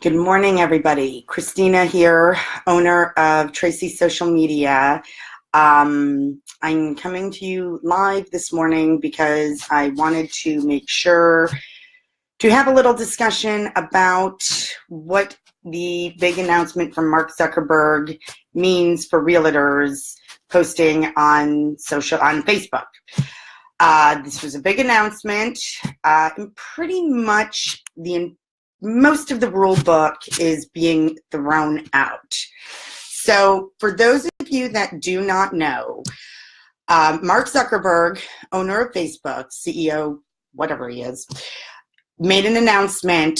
Good morning, everybody. Christina here, owner of Tracy Social Media. I'm coming to you live this morning because I wanted to make sure to have a little discussion about what the big announcement from Mark Zuckerberg means for realtors posting on Facebook. This was a big announcement, and pretty much most of the rule book is being thrown out. So for those of you that do not know, Mark Zuckerberg, owner of Facebook, CEO, whatever he is, made an announcement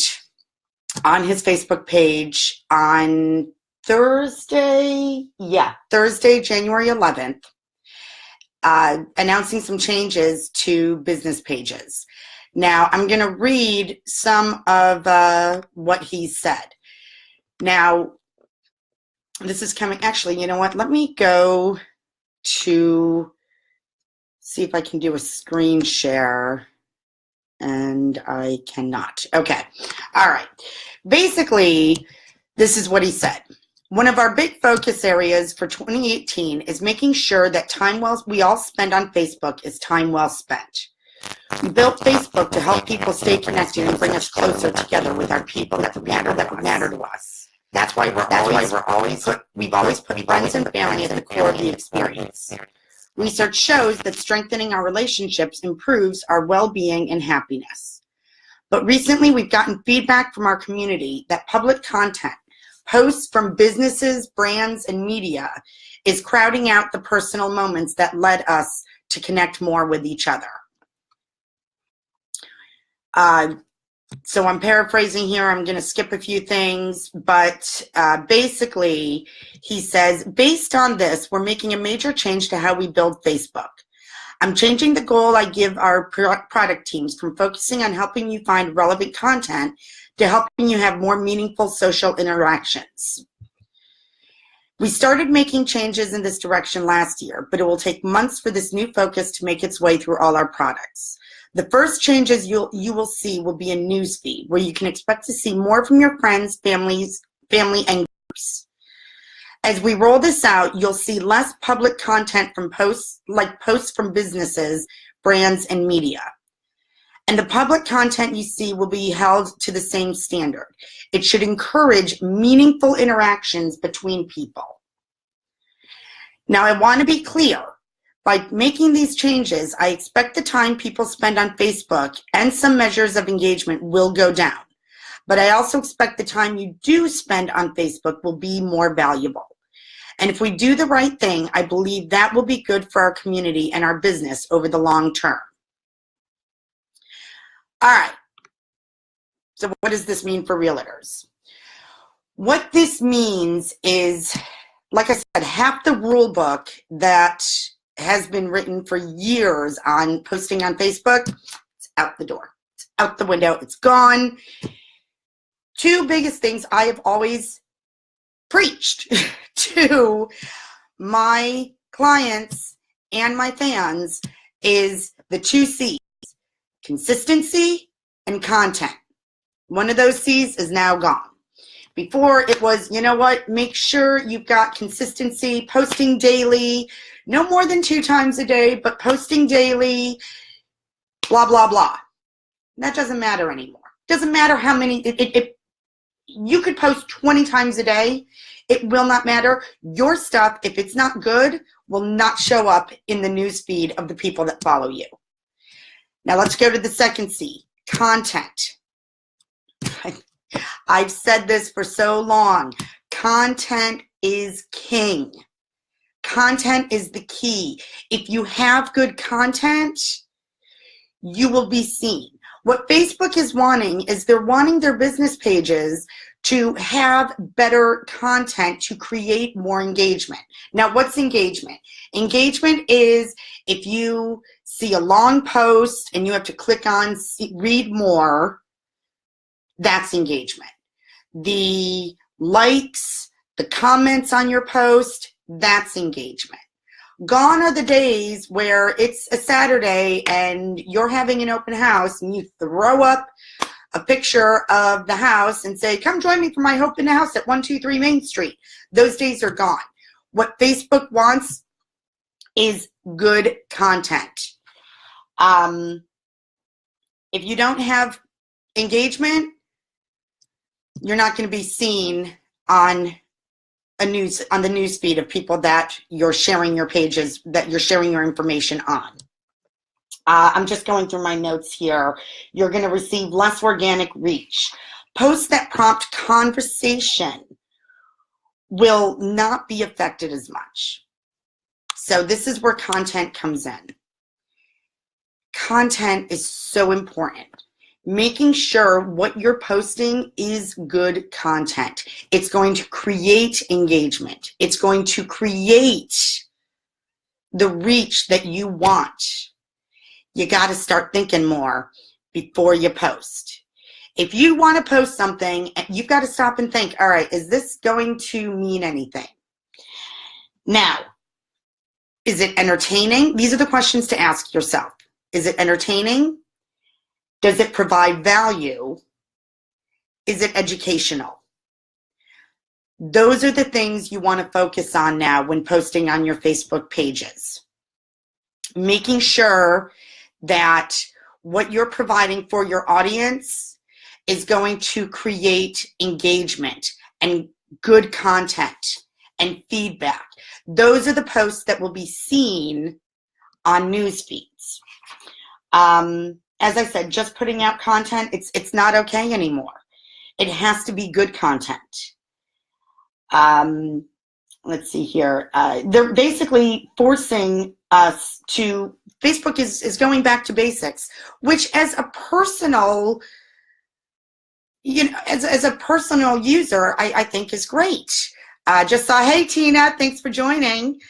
on his Facebook page on Thursday, January 11th, announcing some changes to business pages. Now, I'm going to read some of what he said. Now, this is coming, actually, you know what? Let me go to see if I can do a screen share, and I cannot. Okay, all right. Basically, this is what he said. One of our big focus areas for 2018 is making sure that we all spend on Facebook is time well spent. We built Facebook to help people stay connected and bring us closer together with our people that matter to us. That's why we've always put friends and family at the core of the experience. Research shows that strengthening our relationships improves our well-being and happiness. But recently we've gotten feedback from our community that public content, posts from businesses, brands, and media is crowding out the personal moments that led us to connect more with each other. So I'm paraphrasing here. I'm going to skip a few things, but basically he says, based on this, we're making a major change to how we build Facebook. I'm changing the goal I give our product teams from focusing on helping you find relevant content to helping you have more meaningful social interactions. We started making changes in this direction last year, but it will take months for this new focus to make its way through all our products. The first changes you will see will be a newsfeed where you can expect to see more from your friends, family, and groups. As we roll this out, you'll see less public content from posts from businesses, brands, and media. And the public content you see will be held to the same standard. It should encourage meaningful interactions between people. Now, I want to be clear. By making these changes, I expect the time people spend on Facebook and some measures of engagement will go down. But I also expect the time you do spend on Facebook will be more valuable. And if we do the right thing, I believe that will be good for our community and our business over the long term. All right. So what does this mean for realtors? What this means is, like I said, half the rule book that has been written for years on posting on Facebook, it's out the door. It's out the window. It's gone. Two biggest things I have always preached to my clients and my fans is the two C's, consistency and content. One of those C's is now gone. Before it was, you know what, make sure you've got consistency, posting daily, no more than 2 times a day, but posting daily, blah, blah, blah. That doesn't matter anymore. Doesn't matter how many, you could post 20 times a day. It will not matter. Your stuff, if it's not good, will not show up in the news feed of the people that follow you. Now let's go to the second C, content. I've said this for so long. Content is king. Content is the key. If you have good content, you will be seen. What Facebook is wanting is they're wanting their business pages to have better content to create more engagement. Now, what's engagement? Engagement is if you see a long post and you have to click on read more, that's engagement. The likes, the comments on your post, that's engagement. Gone are the days where it's a Saturday and you're having an open house and you throw up a picture of the house and say, come join me for my open house at 123 Main Street. Those days are gone. What Facebook wants is good content. If you don't have engagement, you're not going to be seen on the news feed of people that you're sharing your pages, that you're sharing your information on. I'm just going through my notes here. You're going to receive less organic reach. Posts that prompt conversation will not be affected as much. So this is where content comes in. Content is so important. Making sure what you're posting is good content. It's going to create engagement. It's going to create the reach that you want. You got to start thinking more before you post. If you want to post something, you've got to stop and think, all right, is this going to mean anything? Now, is it entertaining? These are the questions to ask yourself. Is it entertaining? Does it provide value? Is it educational? Those are the things you want to focus on now when posting on your Facebook pages. Making sure that what you're providing for your audience is going to create engagement and good content and feedback. Those are the posts that will be seen on news feeds. As I said, just putting out content, it's not okay anymore. It has to be good content. Let's see here. They're basically forcing us to, Facebook is going back to basics, which as a personal, as a personal user, I think is great. Just saw, hey Tina, thanks for joining.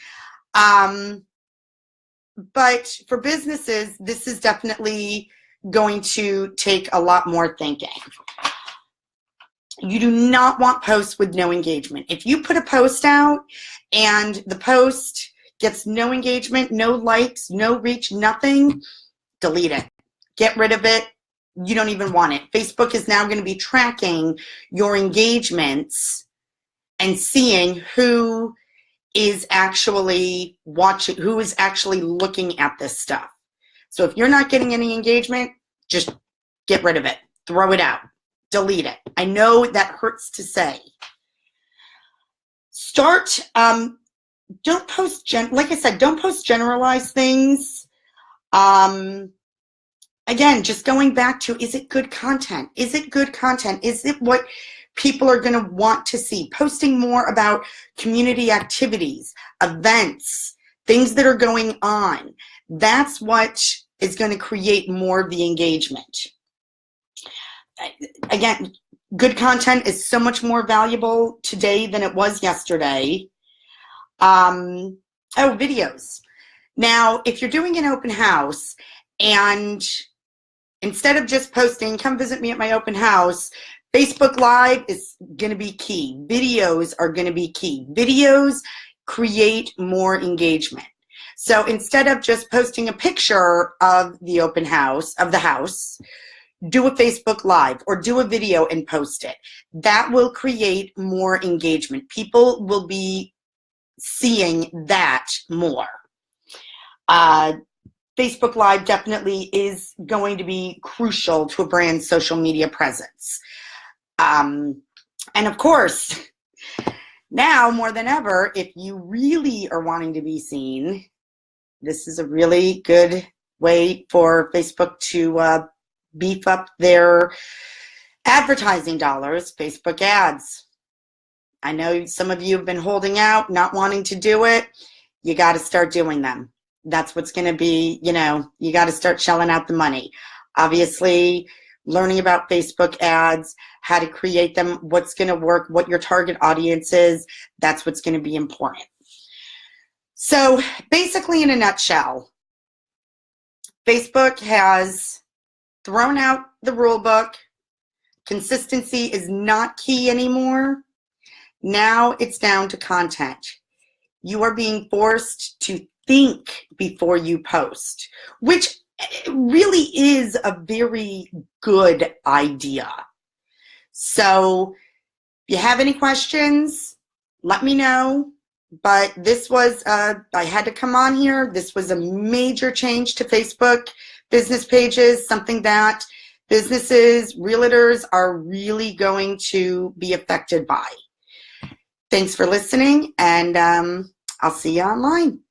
But for businesses, this is definitely going to take a lot more thinking. You do not want posts with no engagement. If you put a post out and the post gets no engagement, no likes, no reach, nothing, delete it. Get rid of it. You don't even want it. Facebook is now going to be tracking your engagements and seeing who is actually watching, who is actually looking at this stuff. So if you're not getting any engagement, just get rid of it. Throw it out. Delete it. I know that hurts to say. Start, don't post, like I said, don't post generalized things. Again, just going back to, is it good content? Is it good content? Is it what people are going to want to see? Posting more about community activities, events, things that are going on. That's what is going to create more of the engagement. Again, good content is so much more valuable today than it was yesterday. Videos. Now, if you're doing an open house and instead of just posting, come visit me at my open house, Facebook Live is going to be key. Videos are going to be key. Videos create more engagement. So instead of just posting a picture of the open house, of the house, do a Facebook Live or do a video and post it. That will create more engagement. People will be seeing that more. Facebook Live definitely is going to be crucial to a brand's social media presence. And of course, now more than ever, if you really are wanting to be seen, this is a really good way for Facebook to beef up their advertising dollars, Facebook ads. I know some of you have been holding out, not wanting to do it. You got to start doing them. That's what's going to be, you got to start shelling out the money. Obviously, learning about Facebook ads, how to create them, what's going to work, what your target audience is, that's what's going to be important. So basically, in a nutshell, Facebook has thrown out the rule book. Consistency is not key anymore. Now it's down to content. You are being forced to think before you post, which it really is a very good idea. So if you have any questions, let me know. But this was, I had to come on here. This was a major change to Facebook business pages, something that businesses, realtors are really going to be affected by. Thanks for listening, and I'll see you online.